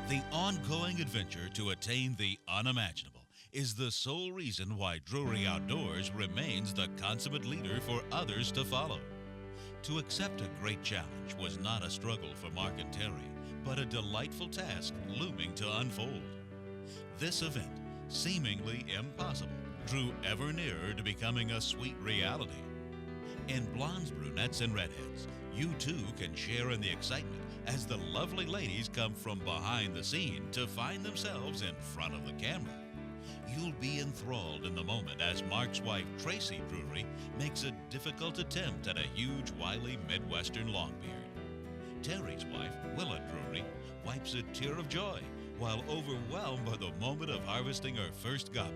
The ongoing adventure to attain the unimaginable is the sole reason why Drury Outdoors remains the consummate leader for others to follow. To accept a great challenge was not a struggle for Mark and Terry, but a delightful task looming to unfold. This event, seemingly impossible, drew ever nearer to becoming a sweet reality. In Blondes, Brunettes, and Redheads, you too can share in the excitement as the lovely ladies come from behind the scene to find themselves in front of the camera. You'll be enthralled in the moment as Mark's wife, Tracy Drury, makes a difficult attempt at a huge, wily Midwestern longbeard. Terry's wife, Willa Drury, wipes a tear of joy while overwhelmed by the moment of harvesting her first gobbler.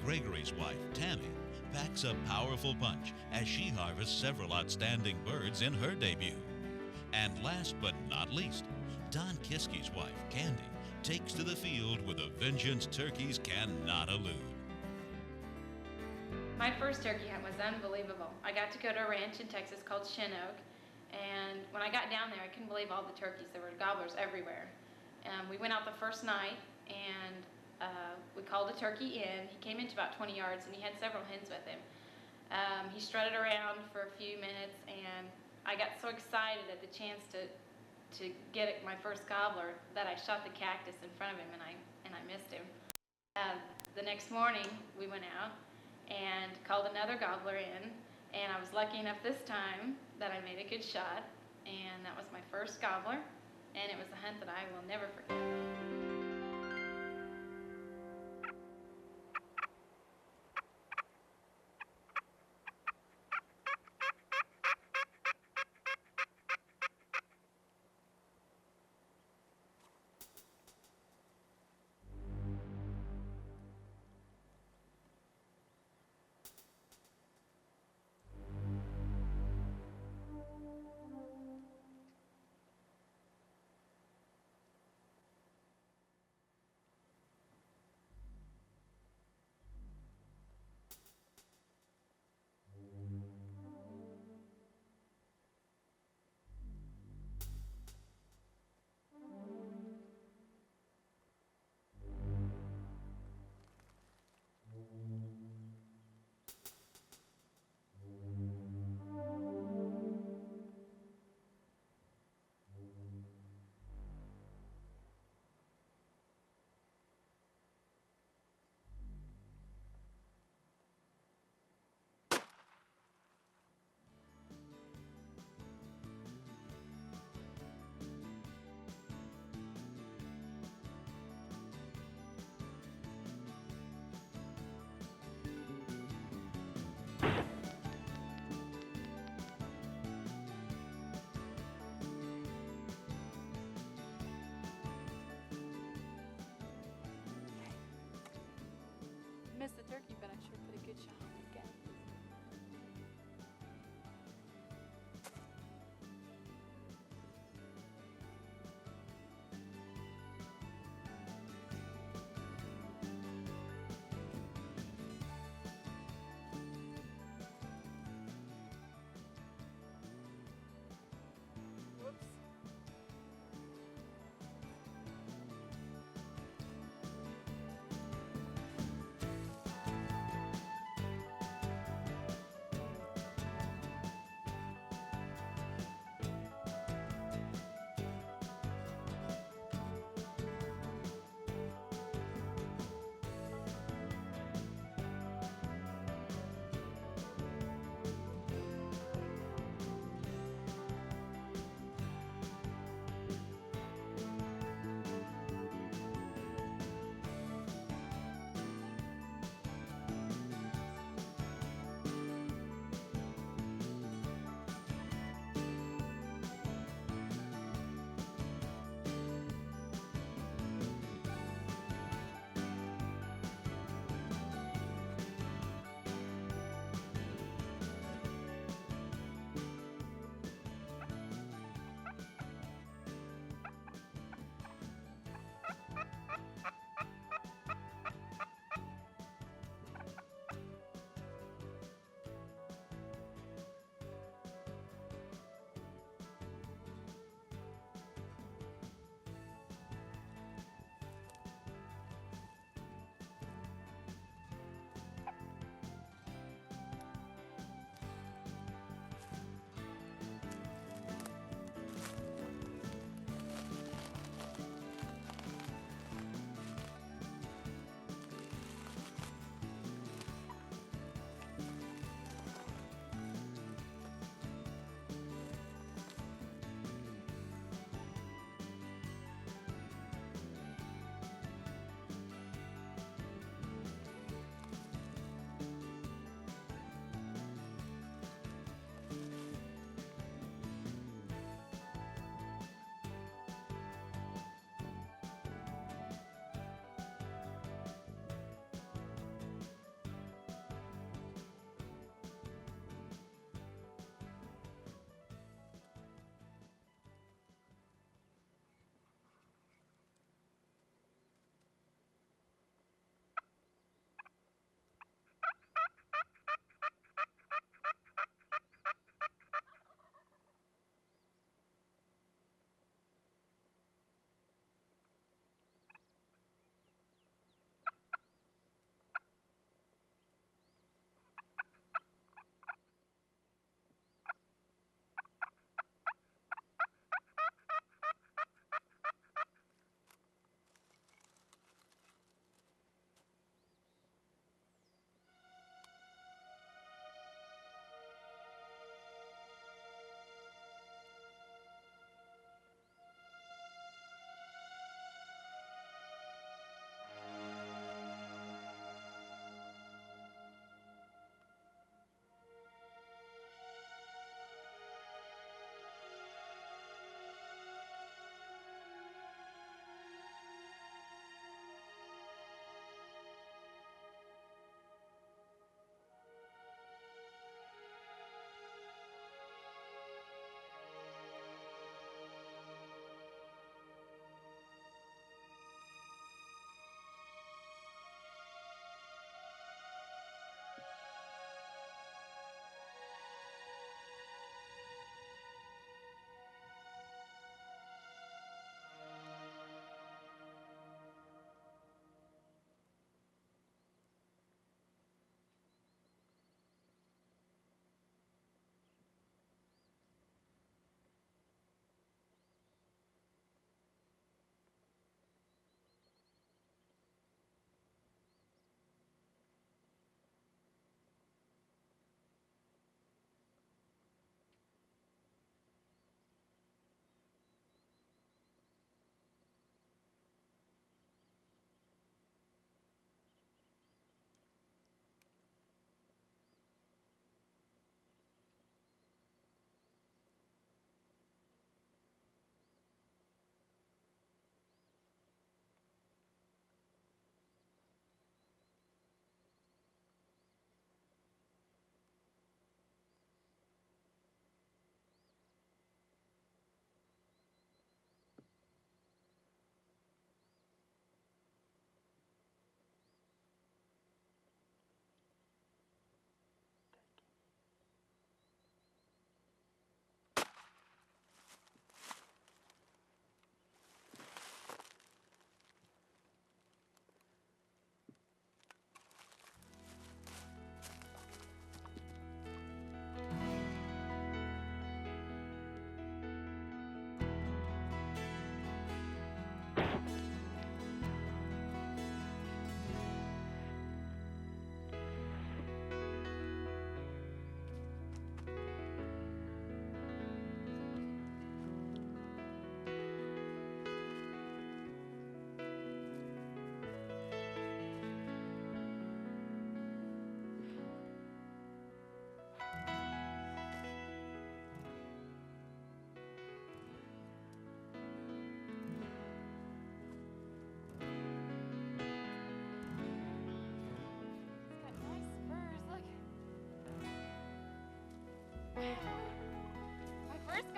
Gregory's wife, Tammy, packs a powerful punch as she harvests several outstanding birds in her debut. And last but not least, Don Kiski's wife, Kandi, takes to the field with a vengeance turkeys cannot elude. My first turkey hunt was unbelievable. I got to go to a ranch in Texas called Chinook, and when I got down there, I couldn't believe all the turkeys. There were gobblers everywhere. We went out the first night, and we called a turkey in. He came into about 20 yards, and he had several hens with him. He strutted around for a few minutes, and I got so excited at the chance to get my first gobbler that I shot the cactus in front of him, and I missed him. The next morning, we went out and called another gobbler in, and I was lucky enough this time that I made a good shot, and that was my first gobbler, and it was a hunt that I will never forget.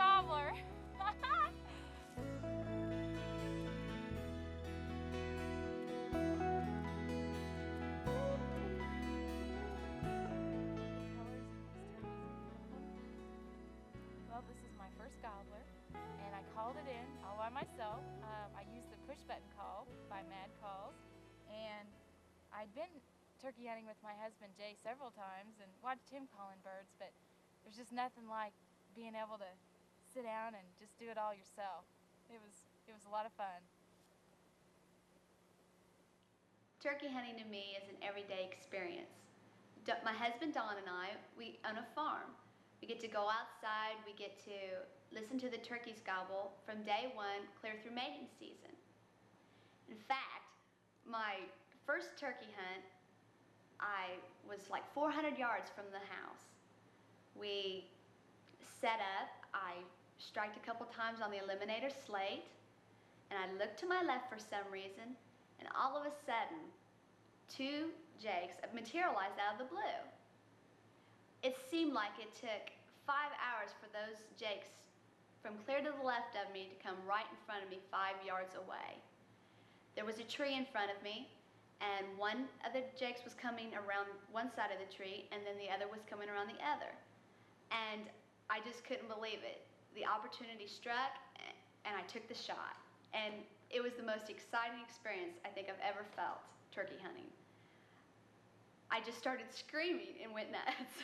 gobbler. Well, this is my first gobbler, and I called it in all by myself. I used the push button call by Mad Calls, and I'd been turkey hunting with my husband Jay several times and watched him calling birds, but there's just nothing like being able to sit down and just do it all yourself. It was a lot of fun. Turkey hunting to me is an everyday experience. My husband Don and I, we own a farm. We get to go outside, we get to listen to the turkeys gobble from day one clear through mating season. In fact, my first turkey hunt, I was like 400 yards from the house. We set up, I striked a couple times on the eliminator slate, and I looked to my left for some reason, and all of a sudden, 2 jakes materialized out of the blue. It seemed like it took 5 hours for those jakes from clear to the left of me to come right in front of me 5 yards away. There was a tree in front of me, and one of the jakes was coming around one side of the tree, and then the other was coming around the other. And I just couldn't believe it. The opportunity struck, and I took the shot. And it was the most exciting experience I think I've ever felt turkey hunting. I just started screaming and went nuts.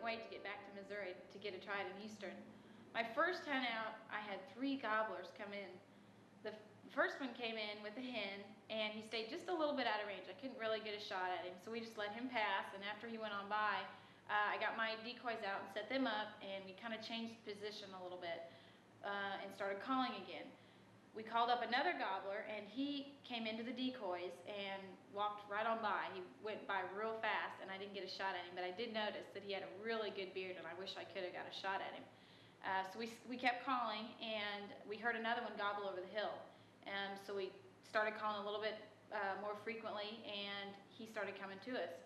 wait to get back to Missouri to get a try at an Eastern. My first hunt out, I had 3 gobblers come in. The first one came in with a hen, and he stayed just a little bit out of range. I couldn't really get a shot at him, so we just let him pass, and after he went on by, I got my decoys out and set them up, and we kind of changed position a little bit and started calling again. We called up another gobbler, and he came into the decoys and walked right on by. He went by real fast, and I didn't get a shot at him, but I did notice that he had a really good beard, and I wish I could have got a shot at him. So we kept calling, and we heard another one gobble over the hill. So we started calling a little bit more frequently, and he started coming to us.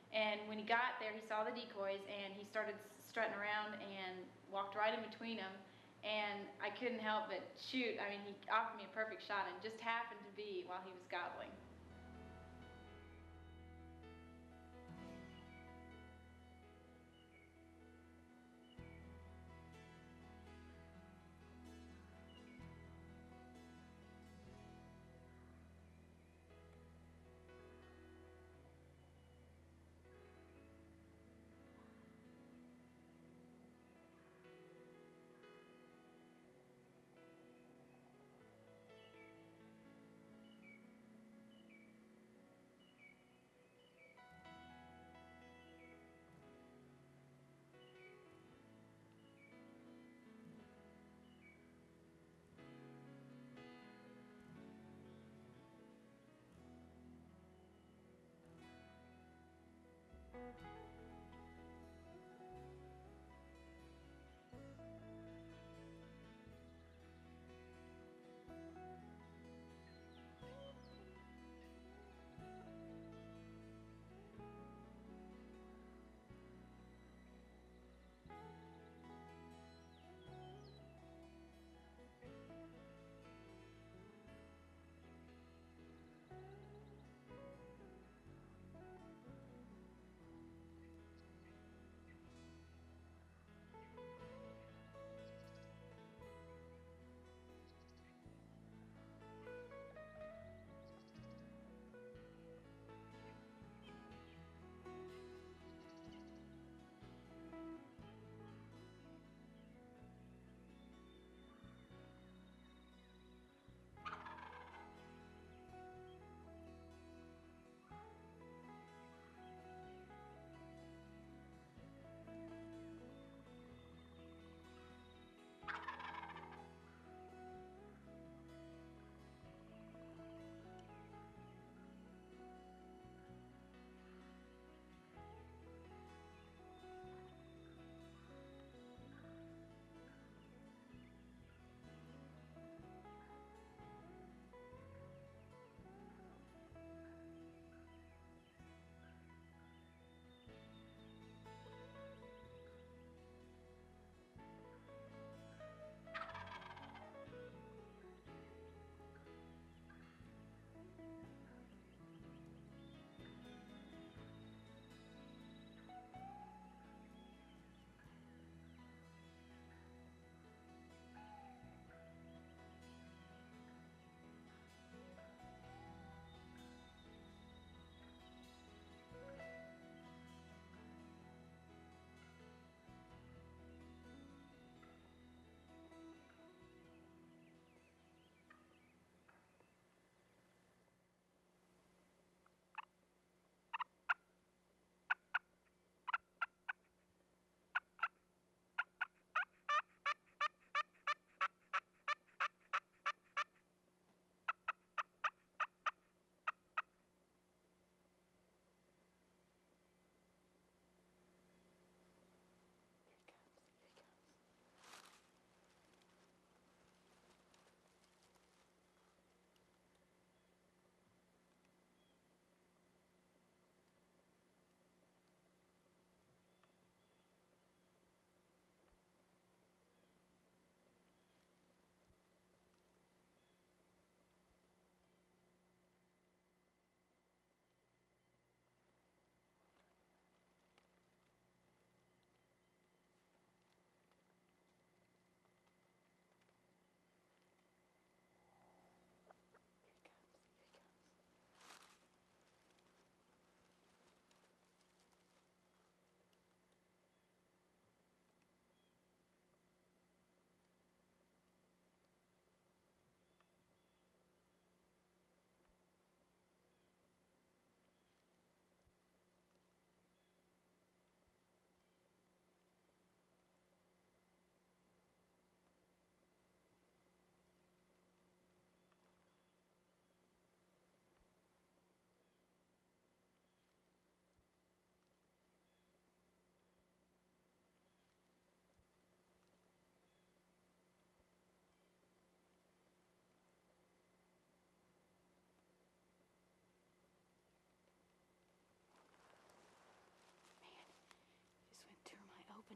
And when he got there, he saw the decoys, and he started strutting around and walked right in between them. And I couldn't help but shoot. I mean, he offered me a perfect shot, and just happened to be while he was gobbling.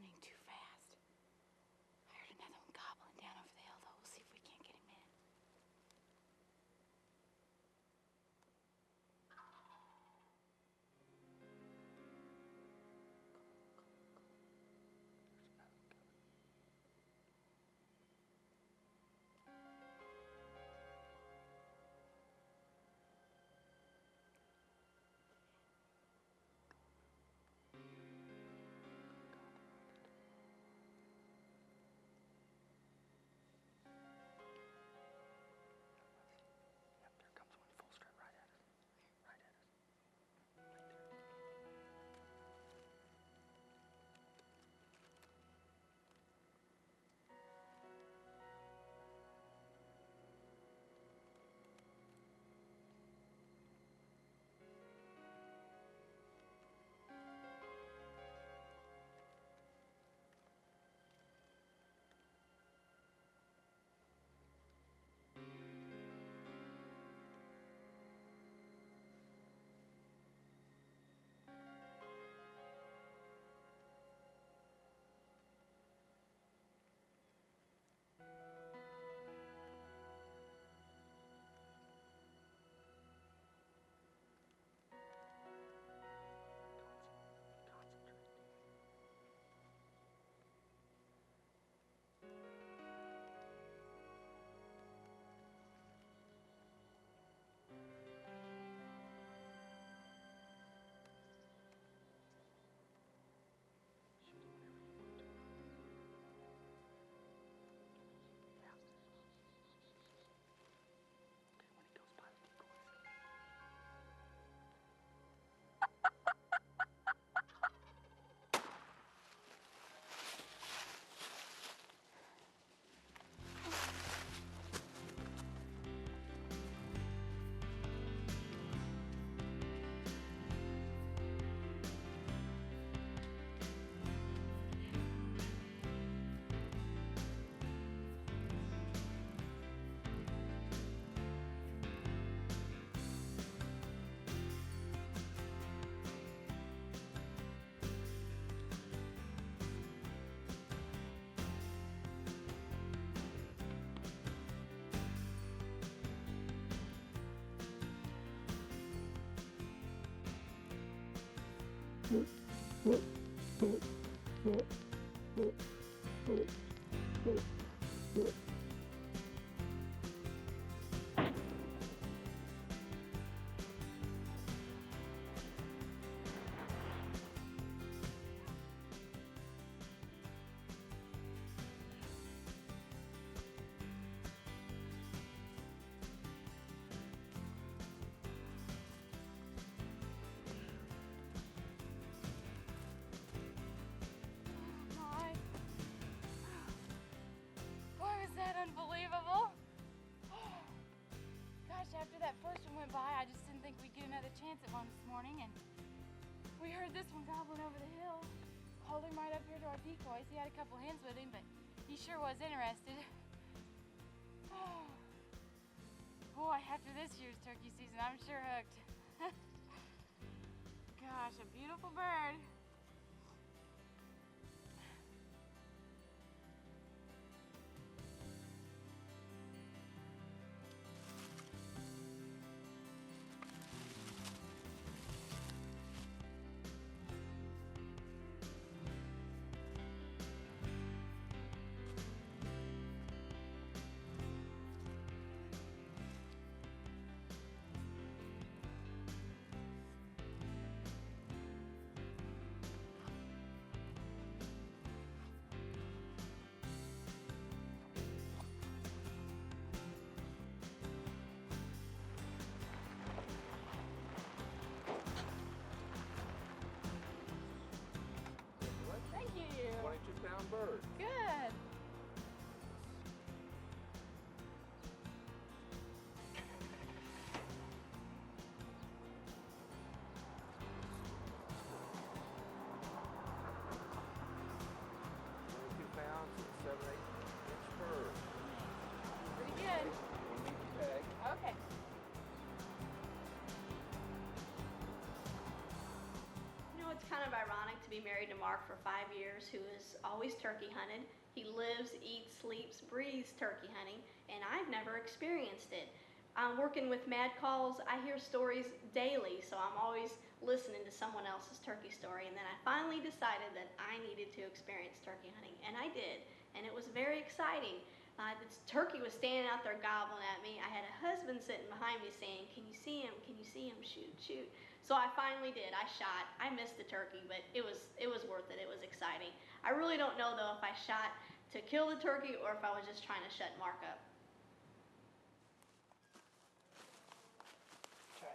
running too fast. I heard another one gobbling down over the hill, though. We'll see if we can't get him in. Unbelievable. Gosh, after that first one went by, I just didn't think we'd get another chance at one this morning, and we heard this one gobbling over the hill. Hauled him right up here to our decoys. He had a couple hens with him, but he sure was interested. Boy, after this year's turkey season, I'm sure hooked. Gosh, a beautiful bird. be married to Mark for 5 years, who is always turkey hunted. He lives, eats, sleeps, breathes turkey hunting, and I've never experienced it. Working with Mad Calls, I hear stories daily, so I'm always listening to someone else's turkey story, and then I finally decided that I needed to experience turkey hunting, and I did, and it was very exciting. This turkey was standing out there gobbling at me. I had a husband sitting behind me saying, "Can you see him? Can you see him? Shoot, shoot." So I finally did. I shot. I missed the turkey, but it was worth it. It was exciting. I really don't know though if I shot to kill the turkey or if I was just trying to shut Mark up. Try.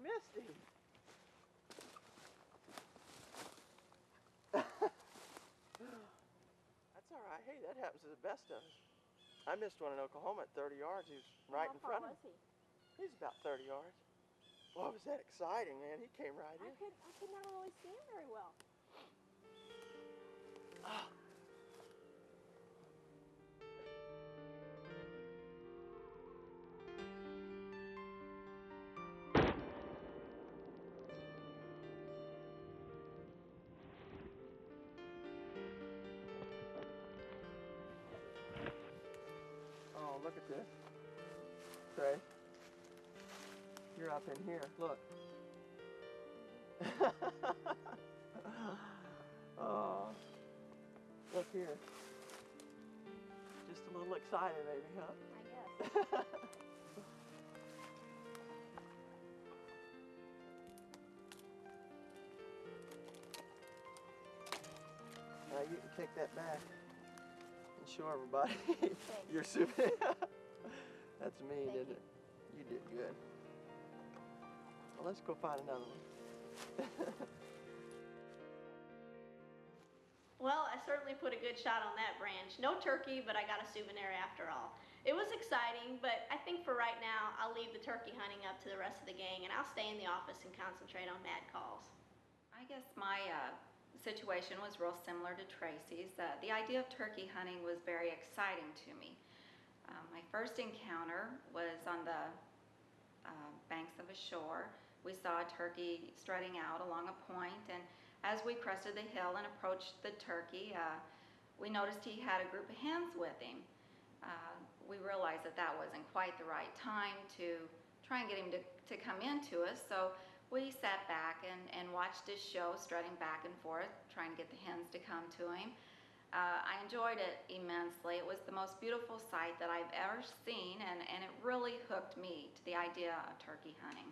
missed him. That's all right. Hey, that happens to the best of us. I missed one in Oklahoma at 30 yards. He was right in front of me. How far was he? He's about 30 yards. Well, was that exciting, man? He came right in. I could never really see him very well. Oh. Oh, look at this. Trey, you're up in here. Look. Oh, look here. Just a little excited, maybe, huh? I guess. Now you can take that back and show everybody your souvenir. That's me, didn't it? You did good. Well, let's go find another one. Well, I certainly put a good shot on that branch. No turkey, but I got a souvenir after all. It was exciting, but I think for right now, I'll leave the turkey hunting up to the rest of the gang, and I'll stay in the office and concentrate on mad calls. I guess my situation was real similar to Tracy's. The idea of turkey hunting was very exciting to me. My first encounter was on the banks of a shore. We saw a turkey strutting out along a point, and as we crested the hill and approached the turkey, we noticed he had a group of hens with him. We realized that that wasn't quite the right time to try and get him to come into us, so we sat back and watched his show, strutting back and forth, trying to get the hens to come to him. I enjoyed it immensely. It was the most beautiful sight that I've ever seen, and it really hooked me to the idea of turkey hunting.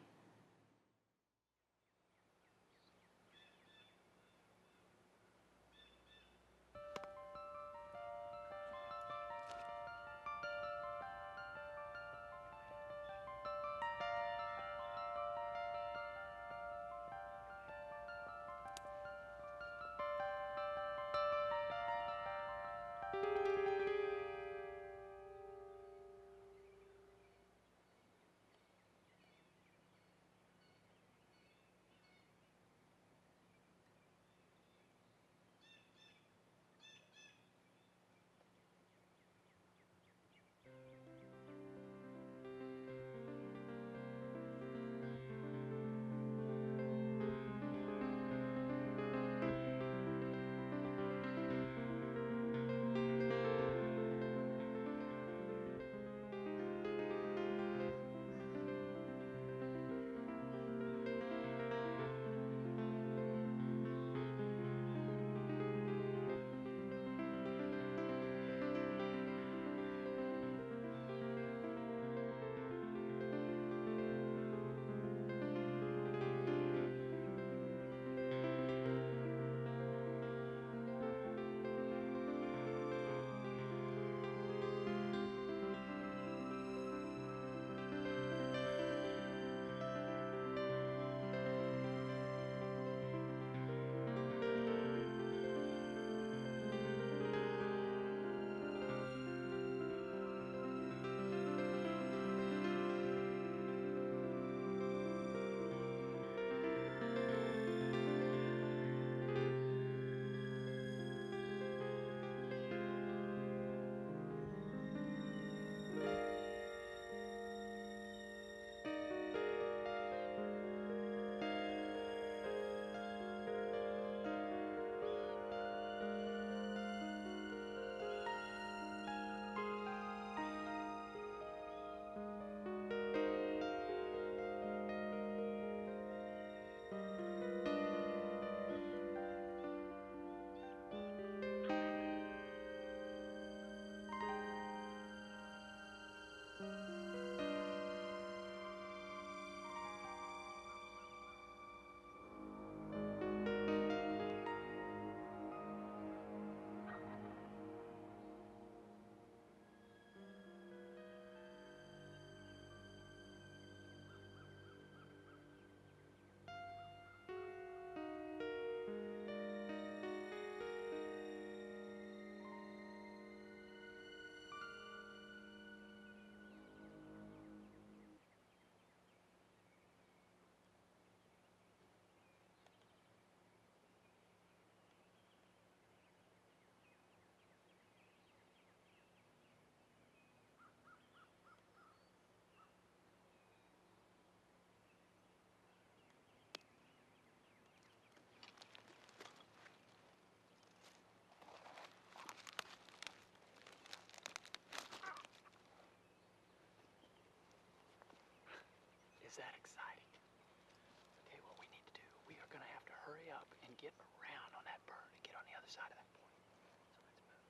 get around on that bird and get on the other side of that point. So let's move.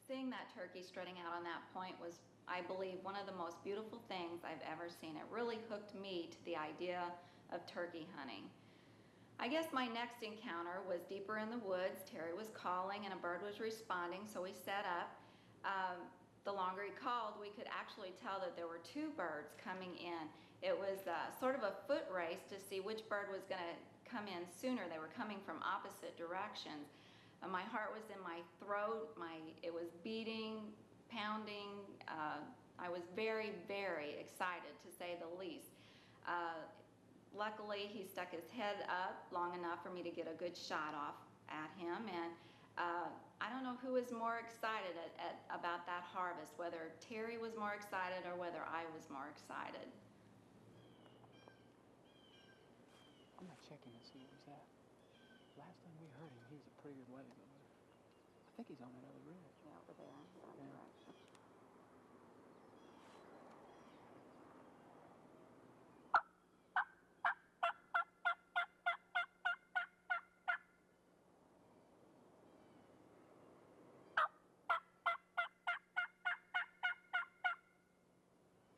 Seeing that turkey strutting out on that point was, I believe, one of the most beautiful things I've ever seen. It really hooked me to the idea of turkey hunting. I guess my next encounter was deeper in the woods. Terry was calling and a bird was responding, so we set up. The longer he called, we could actually tell that there were two birds coming in. It was sort of a foot race to see which bird was going to come in sooner. They were coming from opposite directions. My heart was in my throat. It was beating, pounding. I was very, very excited, to say the least. Luckily, he stuck his head up long enough for me to get a good shot off at him. And I don't know who was more excited about that harvest, whether Terry was more excited or whether I was more excited. I'm gonna check him and see where he's at. Last time we heard him, he was a pretty good ways over there. I think he's on that other ridge. Yeah, over there in that direction.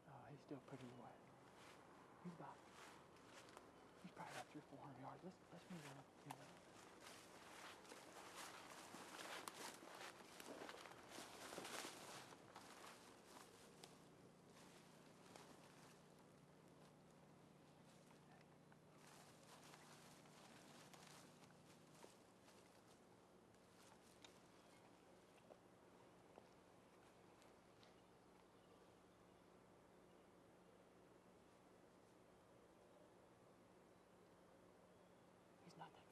Oh, he's still pretty away. He's probably about 300 or 400 yards. Let's move on up to him. He's not that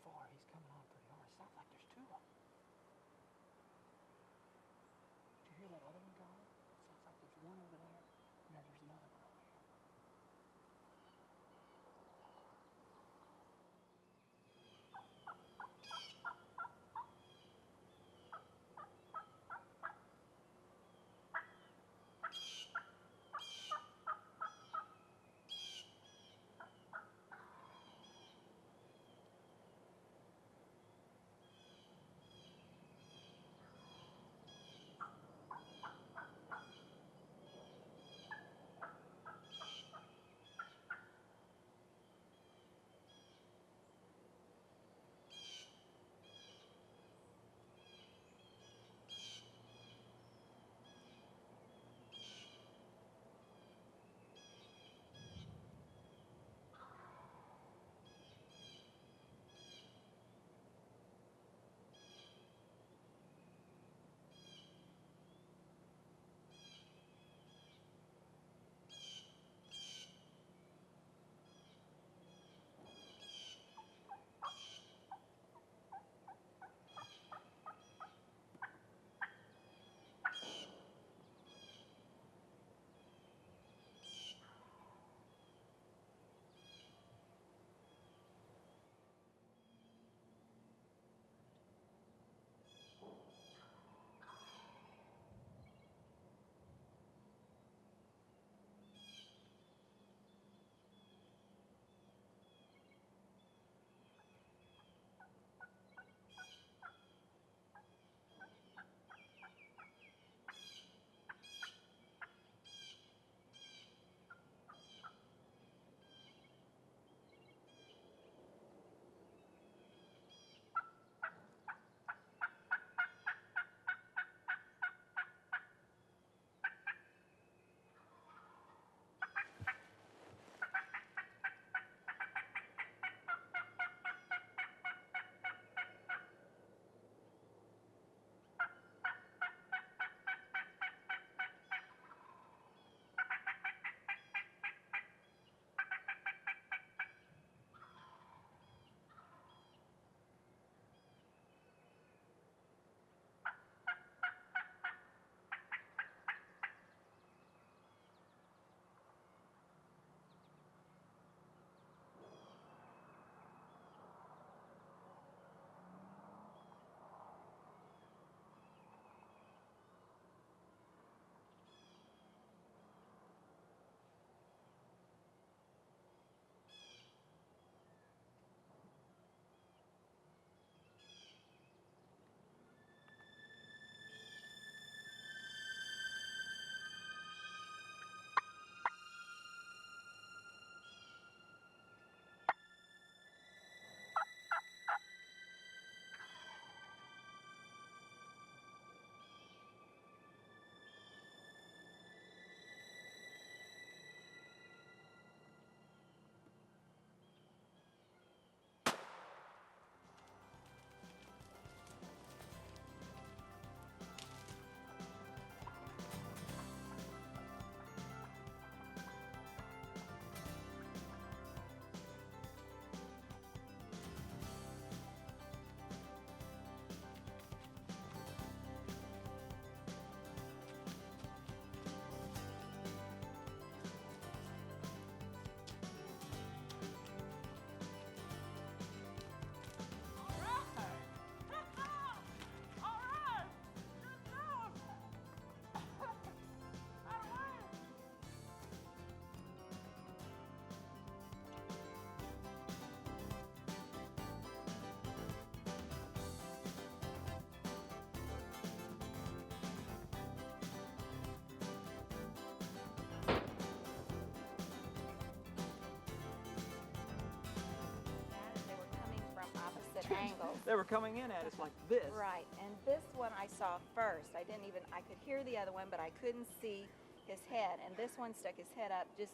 They were coming in at us like this. Right, and this one I saw first. I could hear the other one, but I couldn't see his head. And this one stuck his head up just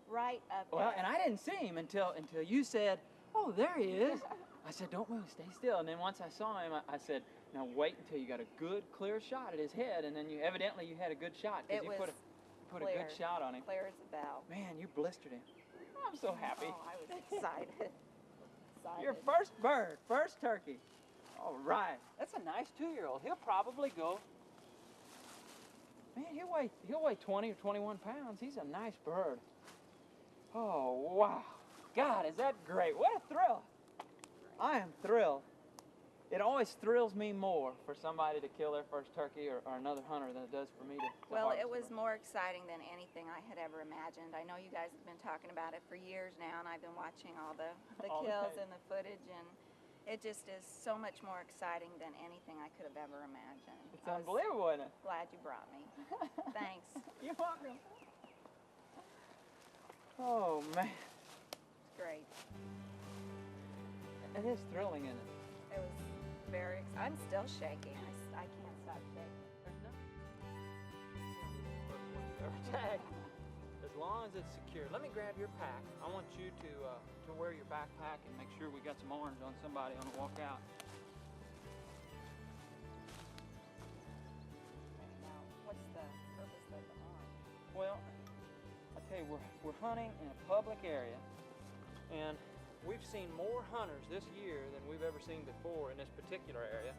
right up Well, there. and I didn't see him until you said, oh, there he is. I said, don't move, stay still. And then once I saw him, I said, now wait until you got a good, clear shot at his head. And then you had a good shot because you put a good shot on him. Clear as a bell. Man, you blistered him. I'm so happy. Oh, I was excited. Your first bird, first turkey. All right. That's a nice 2-year-old. He'll probably go. Man, he'll weigh 20 or 21 pounds. He's a nice bird. Oh, wow. God, is that great. What a thrill. I am thrilled. It always thrills me more for somebody to kill their first turkey or another hunter than it does for me to Well, it harvest was one. more exciting than anything I had ever imagined. I know you guys have been talking about it for years now, and I've been watching all the All the kills tape. and the footage, and it just is so much more exciting than anything I could have ever imagined. It's I was unbelievable, isn't it? glad you brought me. Thanks. You're welcome. Oh, man. It's great. It is thrilling, isn't it? It was very I'm still shaking. I can't stop shaking. Tag. As long as it's secure. Let me grab your pack. I want you to wear your backpack and make sure we got some orange on somebody on the walk out. Now, what's the purpose of the orange? Well, I tell you, we're hunting in a public area, and we've seen more hunters this year than we've ever seen before in this particular area.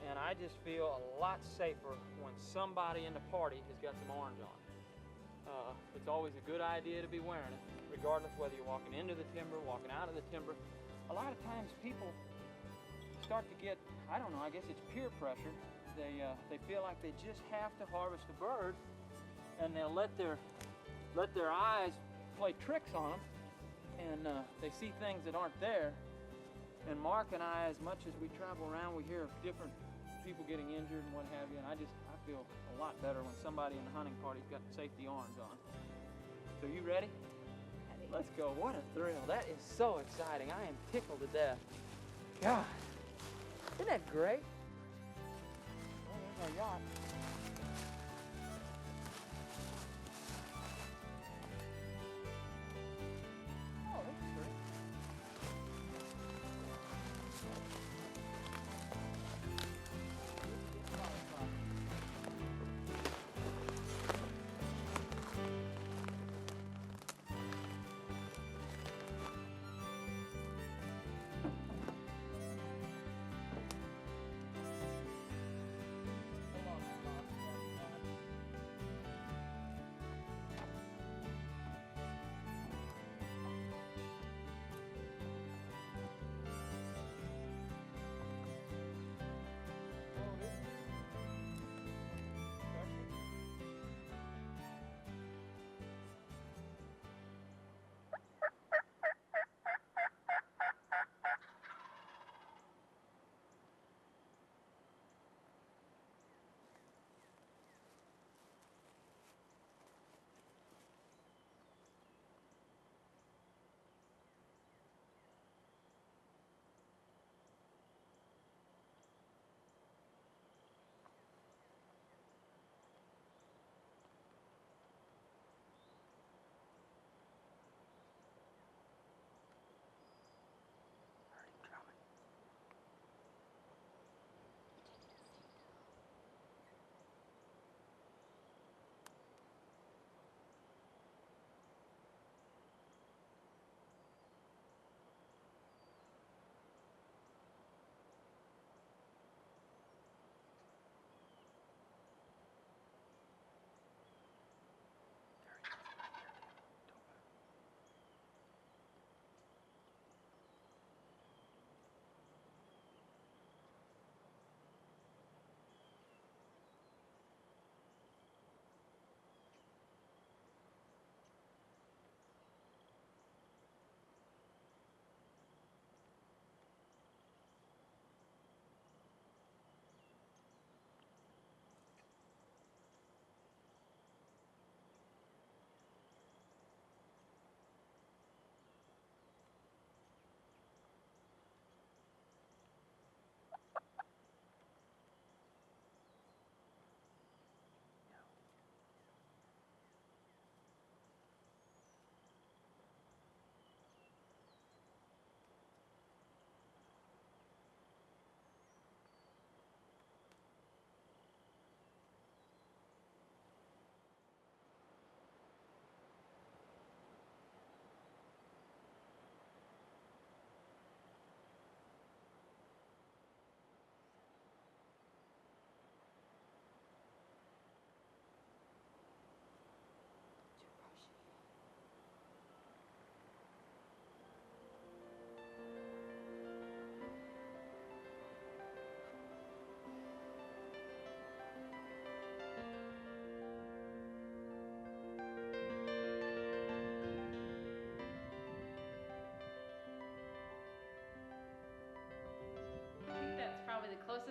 And I just feel a lot safer when somebody in the party has got some orange on. It's always a good idea to be wearing it, regardless whether you're walking into the timber, walking out of the timber. A lot of times people start to get, I don't know, I guess it's peer pressure. They feel like they just have to harvest a bird, and they'll let their eyes play tricks on them, and they see things that aren't there. And Mark and I, as much as we travel around, we hear of different people getting injured and what have you, and I feel a lot better when somebody in the hunting party's got safety orange on. So you ready? Ready. Let's go. What a thrill. That is so exciting. I am tickled to death. God, isn't that great? Well, there's our yacht. Oh, that's pretty.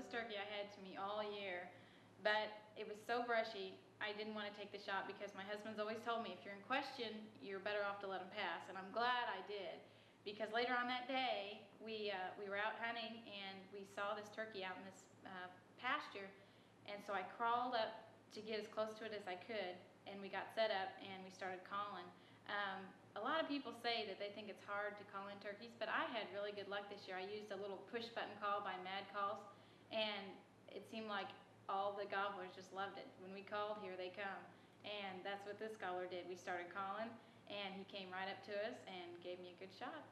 closest turkey I had to me all year. But it was so brushy, I didn't want to take the shot because my husband's always told me if you're in question, you're better off to let him pass. And I'm glad I did, because later on that day, we were out hunting and we saw this turkey out in this pasture. And so I crawled up to get as close to it as I could, and we got set up and we started calling. A lot of people say that they think it's hard to call in turkeys, but I had really good luck this year. I used a little push button call by Mad Calls, and it seemed like all the gobblers just loved it. When we called, here they come. And that's what this gobbler did. We started calling, and he came right up to us and gave me a good shot.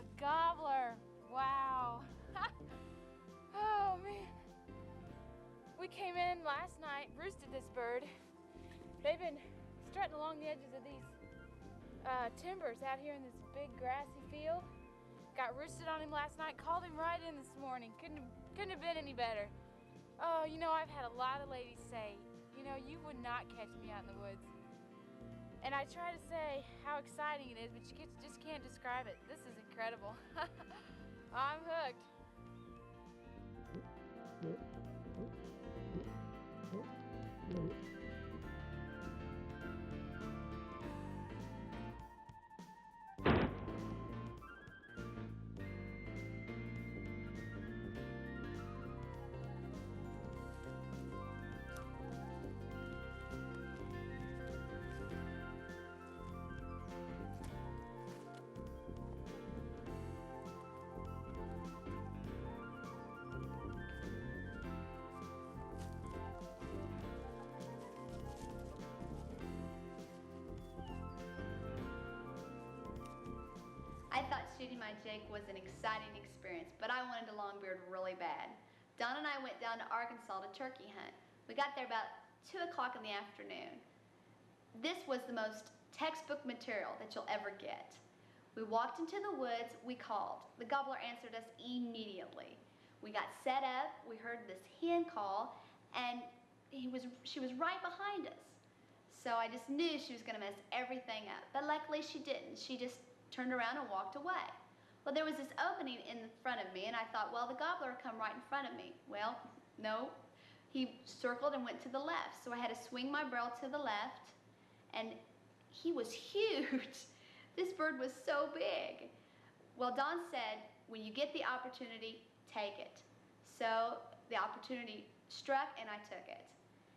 A gobbler. Wow. Oh, man. We came in last night, roosted this bird. They've been strutting along the edges of these timbers out here in this big grassy field. Got roosted on him last night, called him right in this morning. Couldn't have been any better. Oh, you know, I've had a lot of ladies say, you know, you would not catch me out in the woods. And I try to say how exciting it is, but you just can't describe it. This is incredible. I'm hooked. I thought shooting my jake was an exciting experience, but I wanted a longbeard really bad. Don and I went down to Arkansas to turkey hunt. We got there about 2 o'clock in the afternoon. This was the most textbook material that you'll ever get. We walked into the woods, we called. The gobbler answered us immediately. We got set up, we heard this hen call, and she was right behind us. So I just knew she was gonna mess everything up, but luckily she didn't. She just turned around and walked away. Well, there was this opening in front of me, and I thought, well, the gobbler will come right in front of me. Well, no, he circled and went to the left, so I had to swing my barrel to the left, and he was huge. This bird was so big. Well, Don said, when you get the opportunity, take it. So the opportunity struck, and I took it.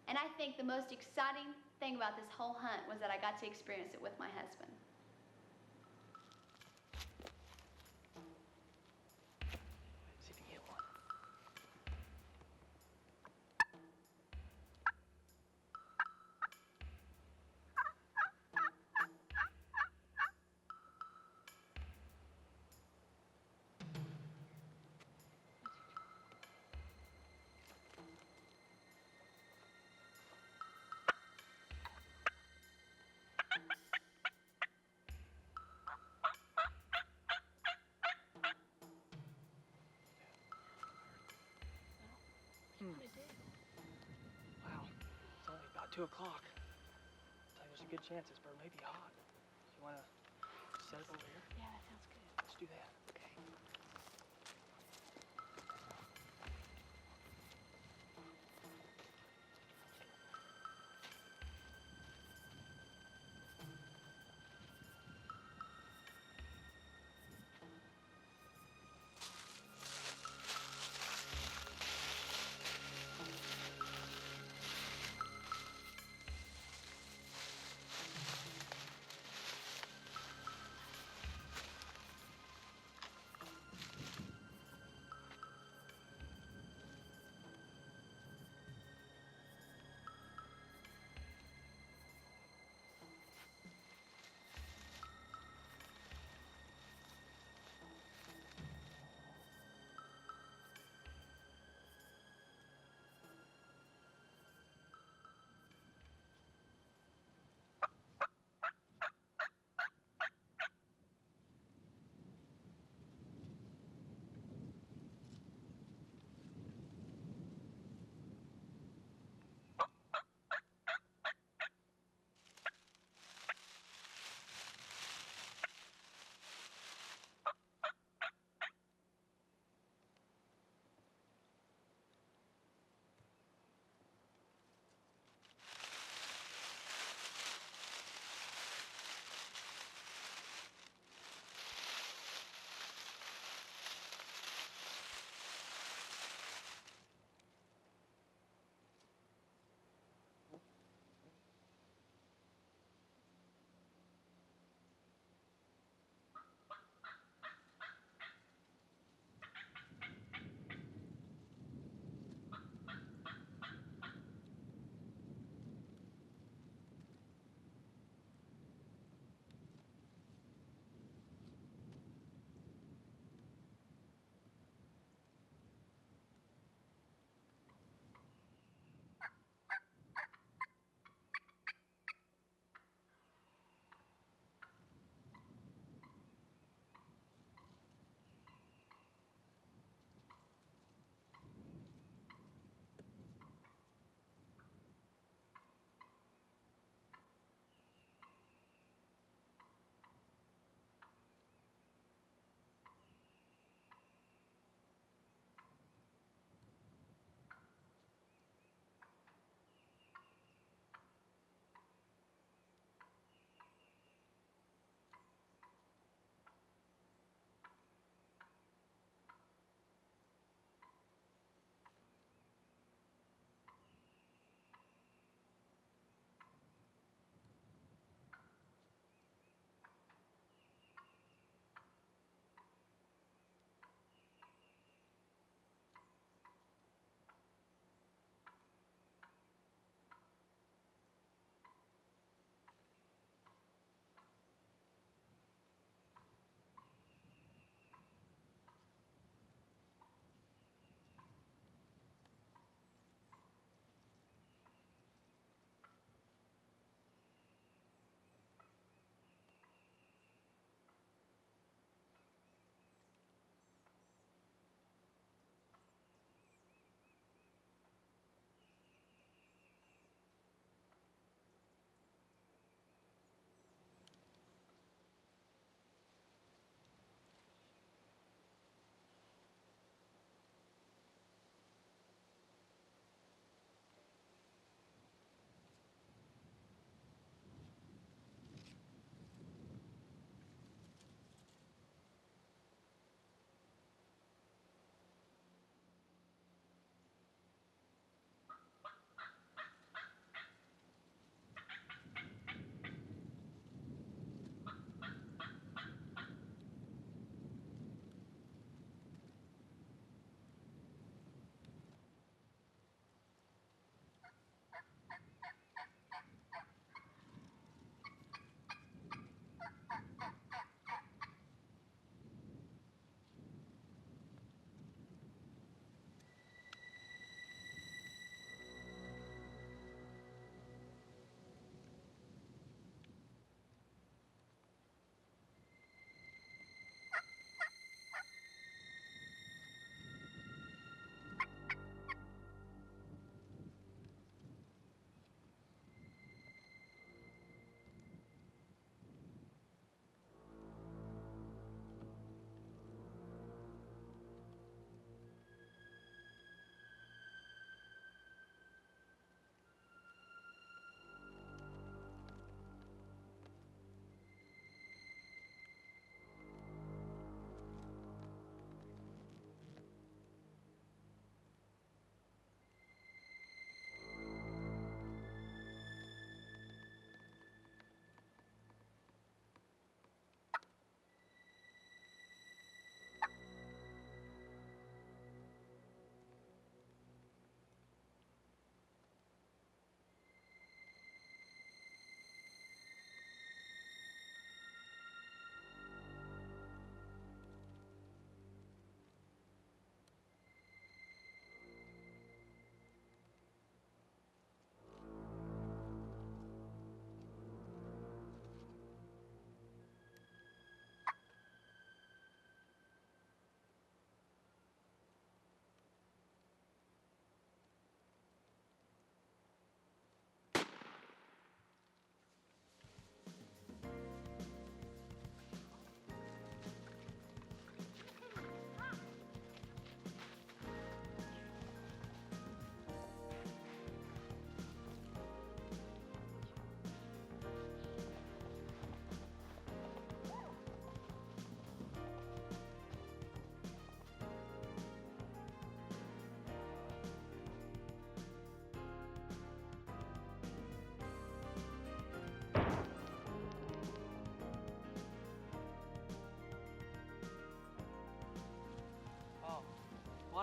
And I think the most exciting thing about this whole hunt was that I got to experience it with my husband. Wow, it's only about 2 o'clock. There's a good chance this bird may be hot. You want to set it over here? Yeah, that sounds good. Let's do that. Okay.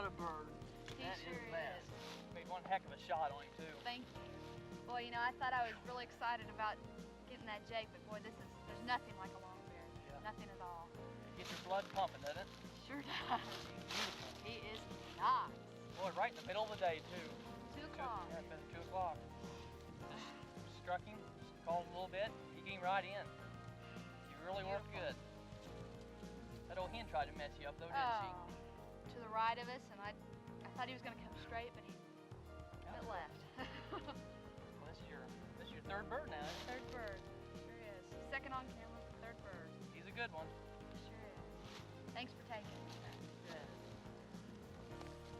What a bird. He That sure is the best. is. Made one heck of a shot on him, too. Thank you. Boy, you know, I thought I was really excited about getting that jake, but boy, there's nothing like a longbeard. Yeah. Nothing at all. It gets your blood pumping, doesn't it? Sure does. Beautiful. He is nice. Boy, right in the middle of the day, too. 2 o'clock. Yeah, it's been 2 o'clock. Just struck him, called him a little bit. He came right in. He really worked good. That old hen tried to mess you up, though, didn't she? To the right of us, and I thought he was going to come straight, but he went left. Well, this is your third bird now, isn't it? Third bird. Sure is. Second on camera, but third bird. He's a good one. Sure is. Thanks for taking me. Yeah.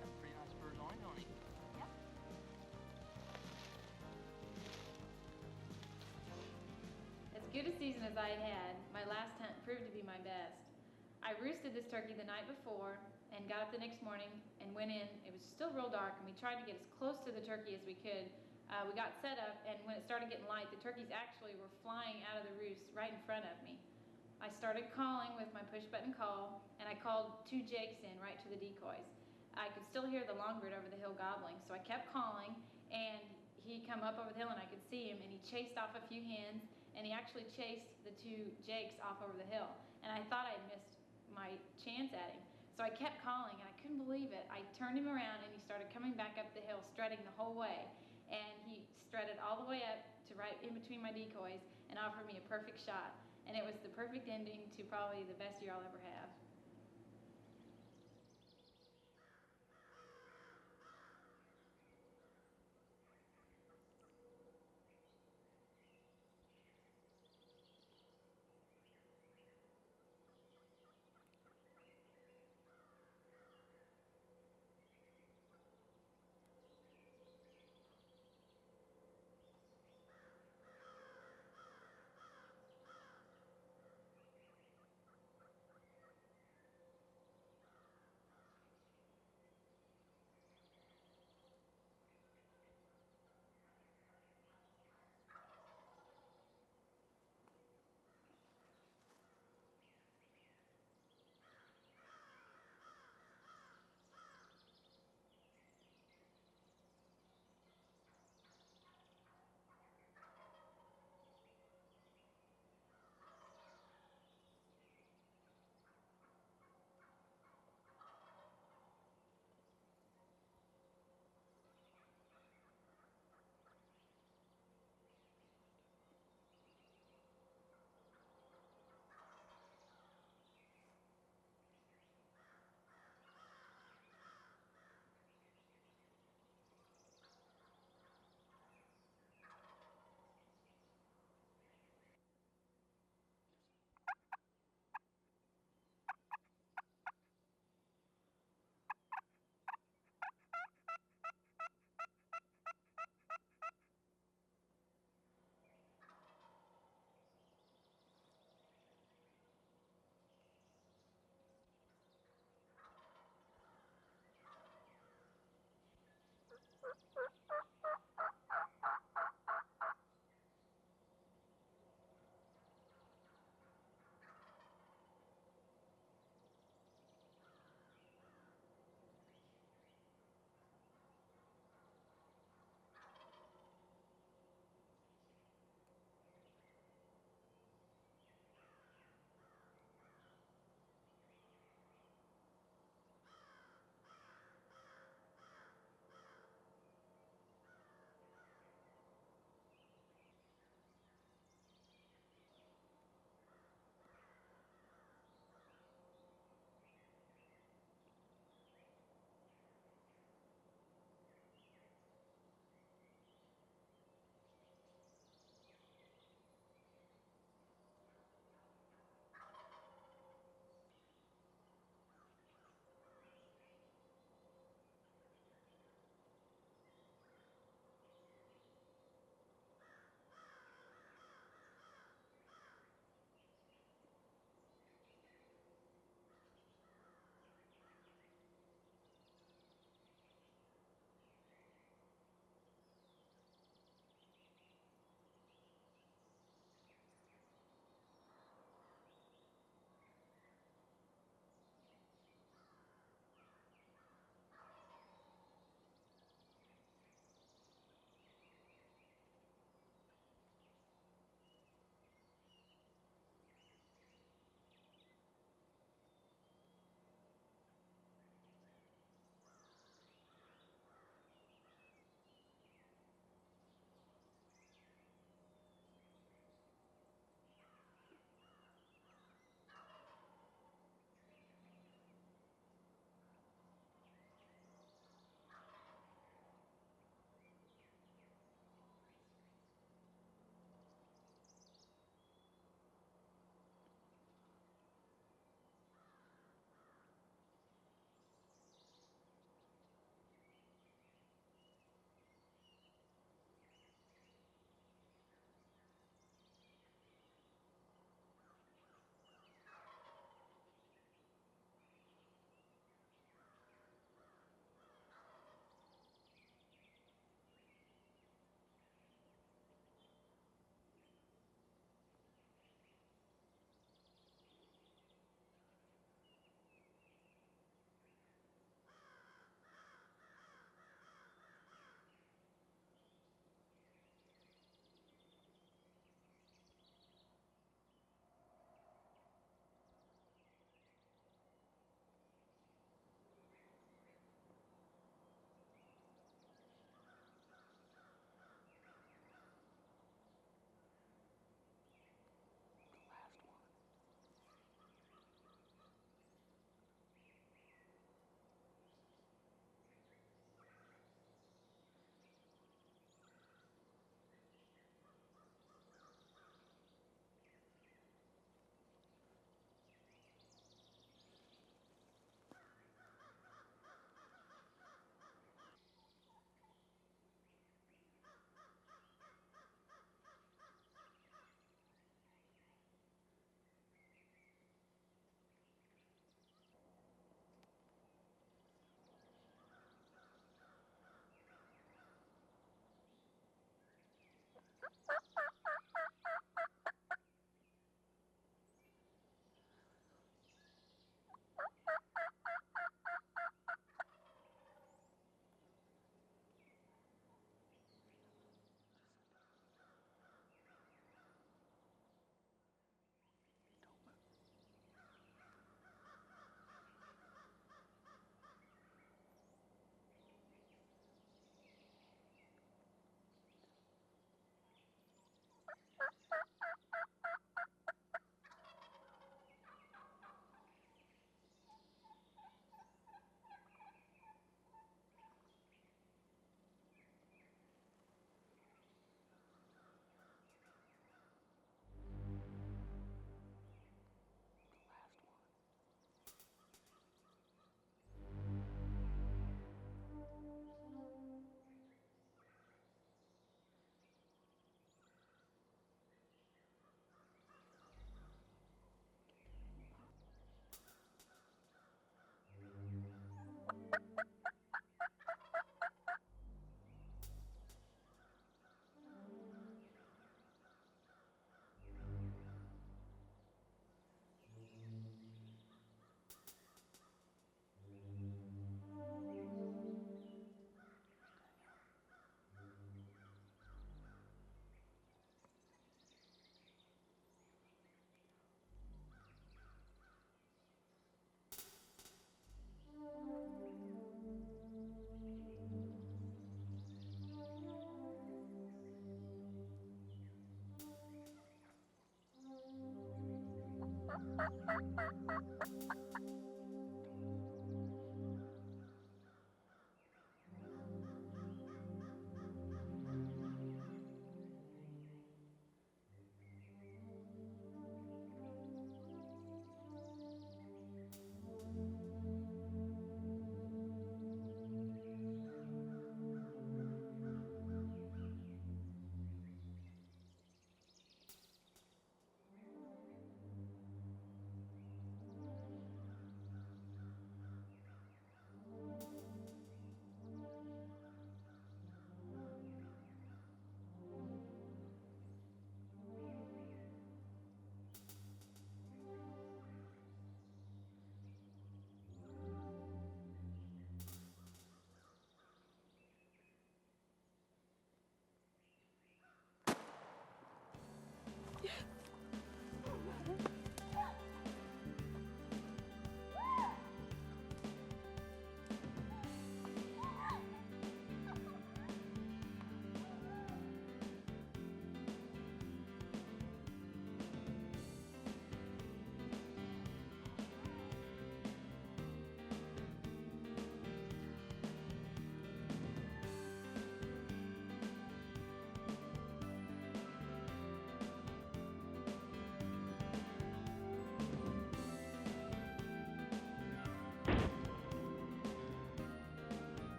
Got pretty nice birds on him, don't he? Yep. As good a season as I had, my last hunt proved to be my best. I roosted this turkey the night before and got up the next morning and went in. It was still real dark, and we tried to get as close to the turkey as we could. We got set up, and when it started getting light, the turkeys actually were flying out of the roost right in front of me. I started calling with my push-button call, and I called 2 jakes in right to the decoys. I could still hear the longbeard over the hill gobbling, so I kept calling, and he come up over the hill, and I could see him, and he chased off a few hens, and he actually chased the 2 jakes off over the hill. And I thought I'd missed my chance at him. So I kept calling, and I couldn't believe it. I turned him around, and he started coming back up the hill, strutting the whole way. And he strutted all the way up to right in between my decoys and offered me a perfect shot. And it was the perfect ending to probably the best year I'll ever have.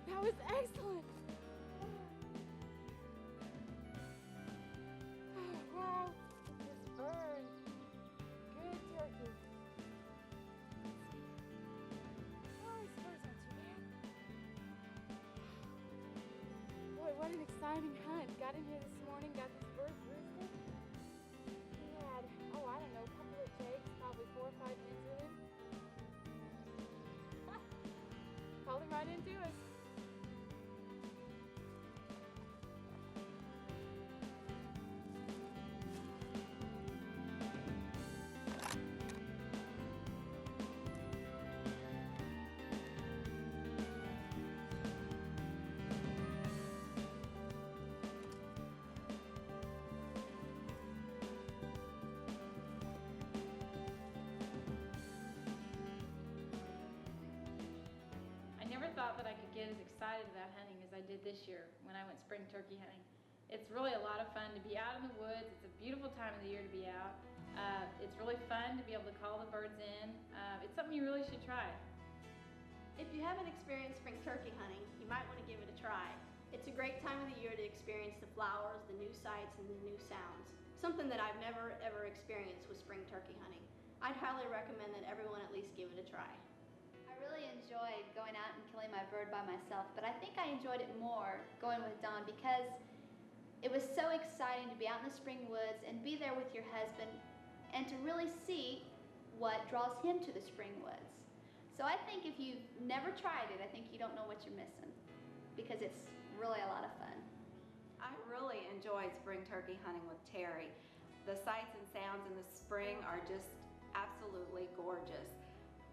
That was excellent. Wow, this bird. Good turkey. Oh, these birds aren't too bad. Boy, what an exciting hunt. Got in here this morning, got these birds roosted. We had, oh, I don't know, a couple of jakes, probably 4 or 5 hens with him. Called him right into us. Thought that I could get as excited about hunting as I did this year when I went spring turkey hunting. It's really a lot of fun to be out in the woods. It's a beautiful time of the year to be out. It's really fun to be able to call the birds in. It's something you really should try. If you haven't experienced spring turkey hunting, you might want to give it a try. It's a great time of the year to experience the flowers, the new sights, and the new sounds. Something that I've never ever experienced with spring turkey hunting. I'd highly recommend that everyone at least give it a try. I really enjoyed going out and killing my bird by myself, but I think I enjoyed it more going with Dawn because it was so exciting to be out in the spring woods and be there with your husband and to really see what draws him to the spring woods. So I think if you've never tried it, I think you don't know what you're missing because it's really a lot of fun. I really enjoyed spring turkey hunting with Terry. The sights and sounds in the spring are just absolutely gorgeous.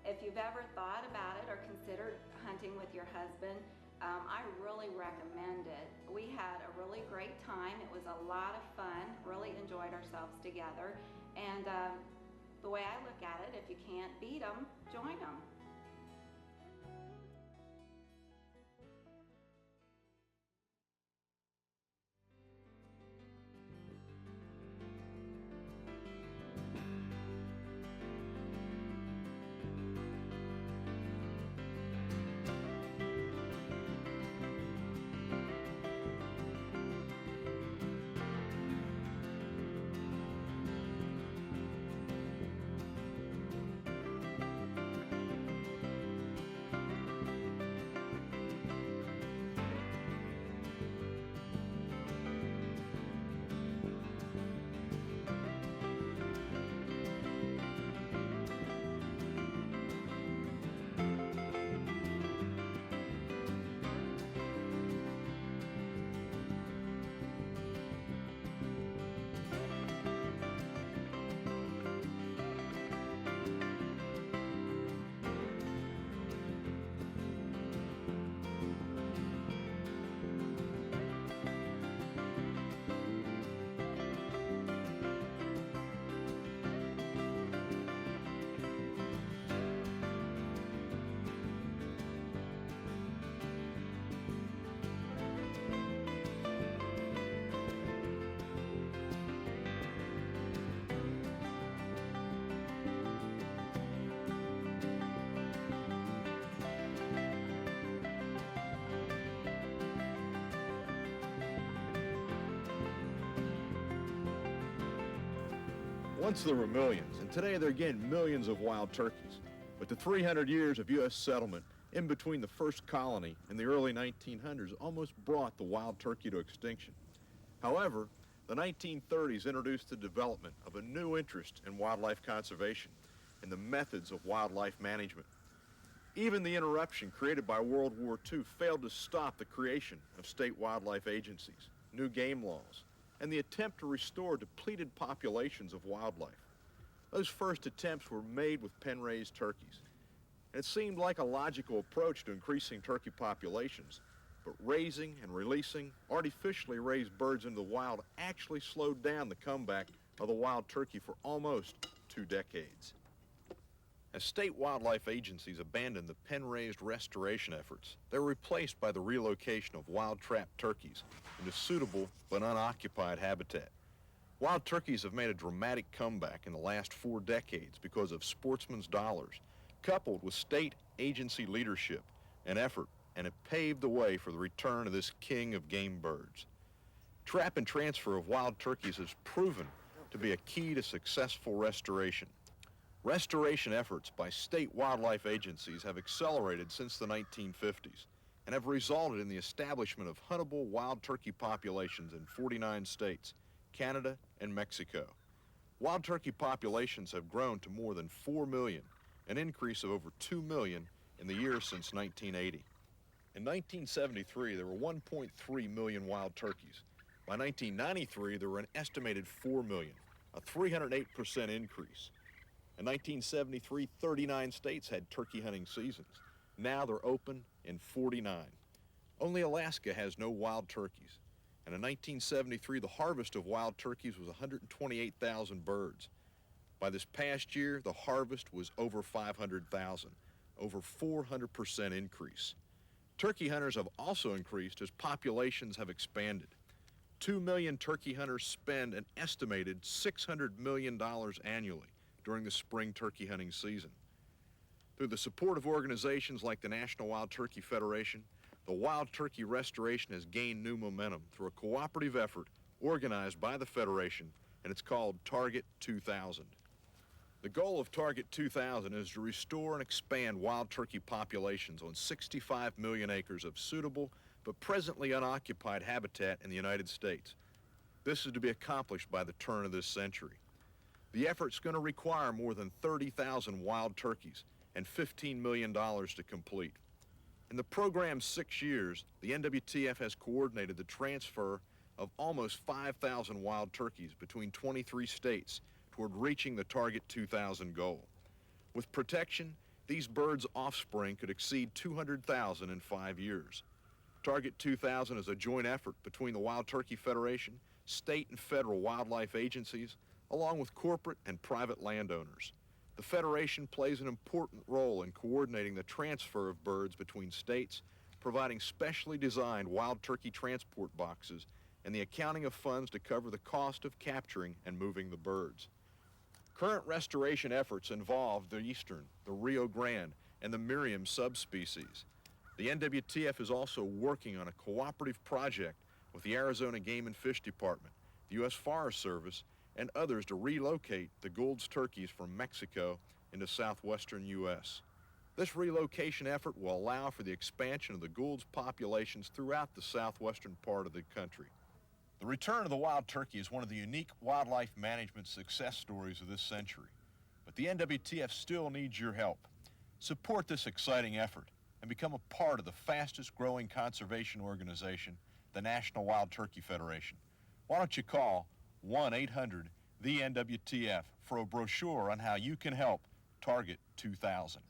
If you've ever thought about it or considered hunting with your husband, I really recommend it. We had a really great time. It was a lot of fun, really enjoyed ourselves together. And the way I look at it, if you can't beat them, join them. Once there were millions, and today there are again millions of wild turkeys. But the 300 years of U.S. settlement in between the first colony and the early 1900s almost brought the wild turkey to extinction. However, the 1930s introduced the development of a new interest in wildlife conservation and the methods of wildlife management. Even the interruption created by World War II failed to stop the creation of state wildlife agencies, new game laws, and the attempt to restore depleted populations of wildlife. Those first attempts were made with pen-raised turkeys. And it seemed like a logical approach to increasing turkey populations, but raising and releasing artificially raised birds into the wild actually slowed down the comeback of the wild turkey for almost 2 decades. As state wildlife agencies abandoned the pen-raised restoration efforts, they were replaced by the relocation of wild-trapped turkeys into suitable but unoccupied habitat. Wild turkeys have made a dramatic comeback in the last 4 decades because of sportsmen's dollars, coupled with state agency leadership and effort, and have paved the way for the return of this king of game birds. Trap and transfer of wild turkeys has proven to be a key to successful restoration. Restoration efforts by state wildlife agencies have accelerated since the 1950s and have resulted in the establishment of huntable wild turkey populations in 49 states, Canada, and Mexico. Wild turkey populations have grown to more than 4 million, an increase of over 2 million in the years since 1980. In 1973, there were 1.3 million wild turkeys. By 1993, there were an estimated 4 million, a 308% increase. In 1973, 39 states had turkey hunting seasons. Now they're open in 49. Only Alaska has no wild turkeys. And in 1973, the harvest of wild turkeys was 128,000 birds. By this past year, the harvest was over 500,000, over 400% increase. Turkey hunters have also increased as populations have expanded. 2 million turkey hunters spend an estimated $600 million annually during the spring turkey hunting season. Through the support of organizations like the National Wild Turkey Federation, the wild turkey restoration has gained new momentum through a cooperative effort organized by the Federation, and it's called Target 2000. The goal of Target 2000 is to restore and expand wild turkey populations on 65 million acres of suitable but presently unoccupied habitat in the United States. This is to be accomplished by the turn of this century. The effort's going to require more than 30,000 wild turkeys and $15 million to complete. In the program's 6 years, the NWTF has coordinated the transfer of almost 5,000 wild turkeys between 23 states toward reaching the Target 2000 goal. With protection, these birds' offspring could exceed 200,000 in 5 years. Target 2000 is a joint effort between the Wild Turkey Federation, state and federal wildlife agencies, along with corporate and private landowners. The Federation plays an important role in coordinating the transfer of birds between states, providing specially designed wild turkey transport boxes, and the accounting of funds to cover the cost of capturing and moving the birds. Current restoration efforts involve the eastern, the Rio Grande, and the Miriam subspecies. The NWTF is also working on a cooperative project with the Arizona Game and Fish Department, the U.S. Forest Service, and others to relocate the Gould's turkeys from Mexico into southwestern U.S. This relocation effort will allow for the expansion of the Gould's populations throughout the southwestern part of the country. The return of the wild turkey is one of the unique wildlife management success stories of this century. But the NWTF still needs your help. Support this exciting effort and become a part of the fastest growing conservation organization, the National Wild Turkey Federation. Why don't you call 1-800-THE-NWTF for a brochure on how you can help Target 2000.